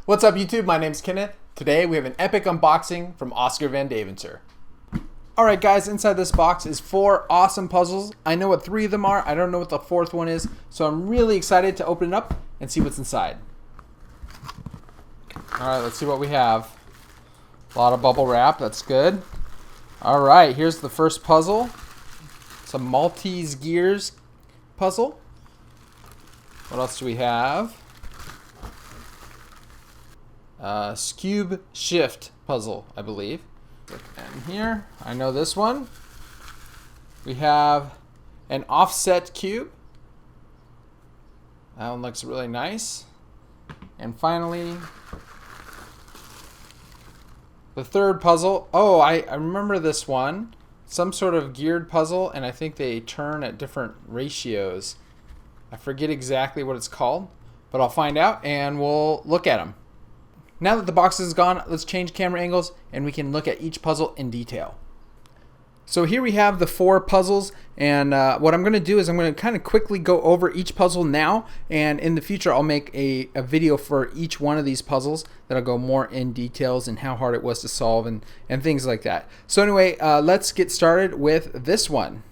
What's up YouTube? My name's Kenneth. Today we have an epic unboxing from Oskar Van Deventer. Alright guys, inside this box is 4 awesome puzzles. I know what 3 of them are. I don't know what the 4th one is. So I'm really excited to open it up and see what's inside. Alright, let's see what we have. A lot of bubble wrap, that's good. Alright, here's the first puzzle. It's a Maltese gears puzzle. What else do we have? Cube shift puzzle, I believe. And here, I know this one. We have an offset cube. That one looks really nice. And finally, the third puzzle. Oh, I remember this one. Some sort of geared puzzle, and I think they turn at different ratios. I forget exactly what it's called, but I'll find out and we'll look at them. Now that the box is gone, let's change camera angles and we can look at each puzzle in detail. So here we have the 4 puzzles, and what I'm going to do is I'm going to kind of quickly go over each puzzle now, and in the future I'll make a video for each one of these puzzles that'll go more in details and how hard it was to solve and things like that. So anyway, let's get started with this one.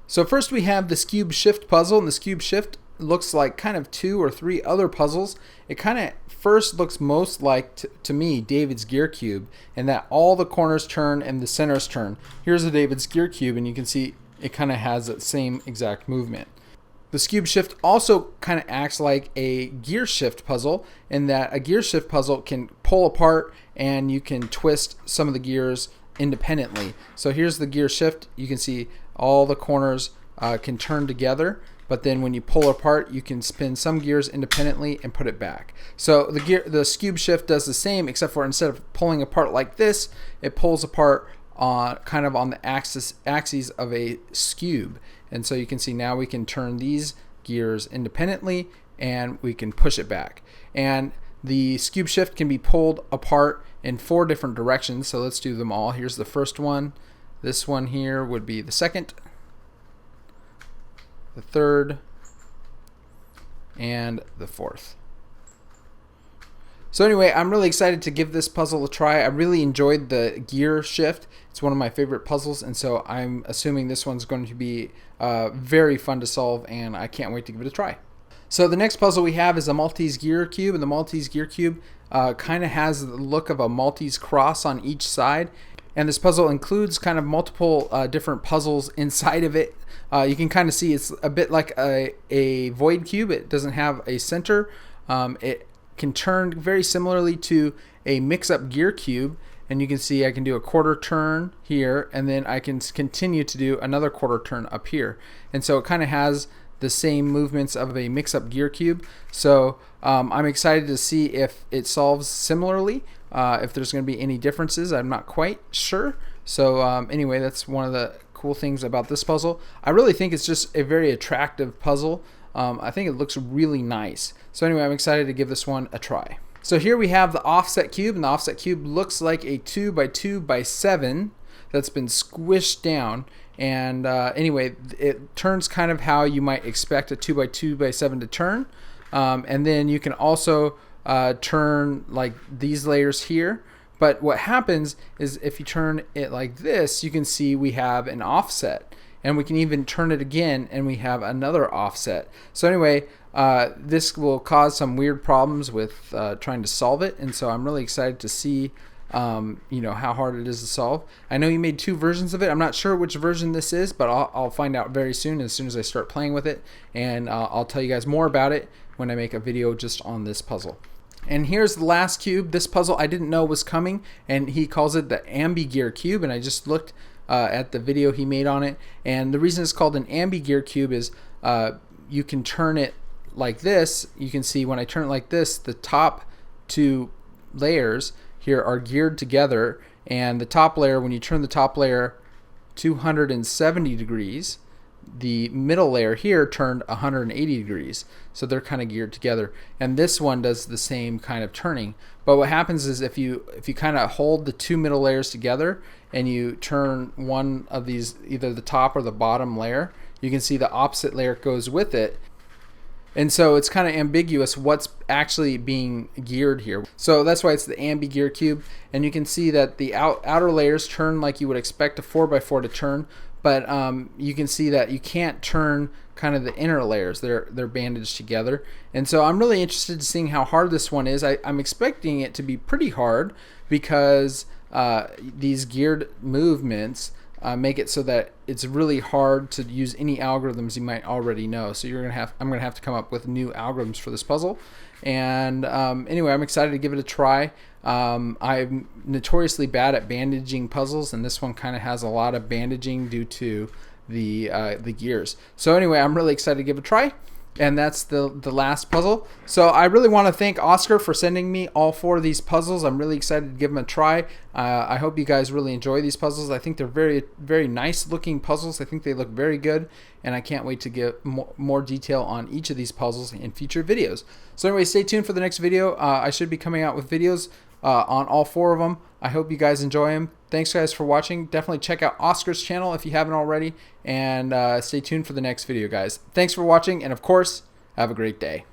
So first we have this cube shift puzzle, and this cube shift looks like kind of 2 or 3 other puzzles. It kind of first looks most like to me David's gear cube, and that all the corners turn and the centers turn. Here's a David's gear cube, and you can see it kind of has that same exact movement. The cube shift also kind of acts like a gear shift puzzle, in that a gear shift puzzle can pull apart and you can twist some of the gears independently. So here's the gear shift. You can see all the corners can turn together, but then when you pull apart, you can spin some gears independently and put it back. So the cube shift does the same, except for instead of pulling apart like this, it pulls apart kind of on the axes of a cube. And so you can see now we can turn these gears independently and we can push it back. And the cube shift can be pulled apart in 4 different directions. So let's do them all. Here's the first one. This one here would be the second, the third, and the 4th. So anyway, I'm really excited to give this puzzle a try. I really enjoyed the gear shift. It's one of my favorite puzzles, and so I'm assuming this one's going to be very fun to solve, and I can't wait to give it a try. So the next puzzle we have is a Maltese gear cube, and the Maltese gear cube kind of has the look of a Maltese cross on each side. And this puzzle includes kind of multiple different puzzles inside of it. You can kind of see it's a bit like a void cube. It doesn't have a center. It can turn very similarly to a mix-up gear cube. And you can see I can do a quarter turn here, and then I can continue to do another quarter turn up here. And so it kind of has the same movements of a mix-up gear cube. So I'm excited to see if it solves similarly. If there's going to be any differences, I'm not quite sure. So anyway, that's one of the cool things about this puzzle. I really think it's just a very attractive puzzle. I think it looks really nice. So anyway, I'm excited to give this one a try. So here we have the offset cube, and the offset cube looks like a 2x2x7 that's been squished down. And anyway, it turns kind of how you might expect a 2x2x7 to turn. And then you can also turn like these layers here. But what happens is if you turn it like this, you can see we have an offset, and we can even turn it again and we have another offset. So anyway, this will cause some weird problems with trying to solve it, and so I'm really excited to see you know, how hard it is to solve. I know you made 2 versions of it. I'm not sure which version this is, but I'll find out very soon as I start playing with it, and I'll tell you guys more about it when I make a video just on this puzzle. And here's the last cube. This puzzle I didn't know was coming, and he calls it the Ambi gear cube, and I just looked at the video he made on it, and the reason it's called an Ambi gear cube is you can turn it like this. You can see when I turn it like this, the top 2 layers here are geared together, and the top layer, when you turn the top layer 270 degrees, the middle layer here turned 180 degrees, so they're kind of geared together. And this one does the same kind of turning. But what happens is if you kind of hold the 2 middle layers together and you turn one of these, either the top or the bottom layer, you can see the opposite layer goes with it. And so it's kind of ambiguous what's actually being geared here. So that's why it's the Ambi gear cube. And you can see that the outer layers turn like you would expect a 4x4 to turn, but you can see that you can't turn kind of the inner layers. They're bandaged together. And so I'm really interested in seeing how hard this one is. I'm expecting it to be pretty hard because these geared movements make it so that it's really hard to use any algorithms you might already know. So I'm gonna have to come up with new algorithms for this puzzle. And anyway, I'm excited to give it a try. I'm notoriously bad at bandaging puzzles, and this one kind of has a lot of bandaging due to the gears. So anyway, I'm really excited to give it a try. And that's the last puzzle. So I really want to thank Oskar for sending me all 4 of these puzzles. I'm really excited to give them a try. I hope you guys really enjoy these puzzles. I think they're very, very nice looking puzzles. I think they look very good, and I can't wait to get more detail on each of these puzzles in future videos. So anyway, stay tuned for the next video. I should be coming out with videos on all 4 of them. I hope you guys enjoy them. Thanks guys for watching. Definitely check out Oskar's channel if you haven't already, and stay tuned for the next video, guys. Thanks for watching, and of course, have a great day.